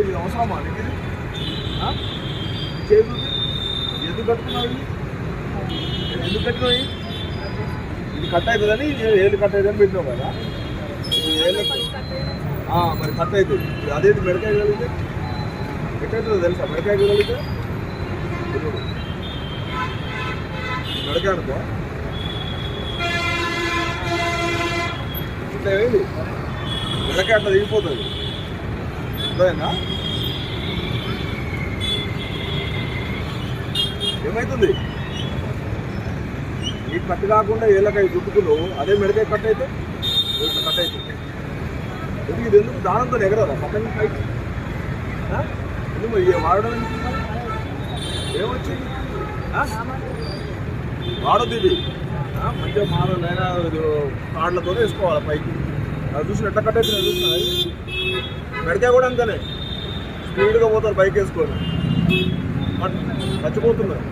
ఇది అవసరమా నీకు ఇది? చేతులు ఎందుకు కట్టుకున్నావు? ఎందుకు కట్టుకున్నావు? ఇది కట్ అవుతుందని ఏళ్ళు కట్ అవుతుందని పెట్టినావు కదా. మరి కట్ అవుతుంది. అదేంటి మెడకాయ కలిగితే ఎట్టవుతుందో తెలుసా? మెడకాయ కలిగితే మెడకాయ అనుకో ఇట్లా ఏంటి మెడకాయ అట్లా దిగిపోతుంది. అర్థమైందా? ఏమవుతుంది? ఈ కట్ కాకుండా ఏళ్ళకాయ చుట్టుకున్నావు, అదే మెడకాయ కట్ అయితే కట్ అవుతుంది. ఎందుకు ఇది ఎందుకు దానంతో ఎగరదా పక్కన పైకి? ఎందుకు వాడడం ఏమొచ్చింది? వాడద్దు ఇది. మంచిగా మారలైనా కార్డులతో వేసుకోవాలి పైకి. అది చూసిన ఎట్లా కట్ అవుతుంది చూసిన మెడకాయ కూడా అంతేనే స్పీడ్గా పోతారు బైక్ వేసుకొని మర్చిపోతున్నారు.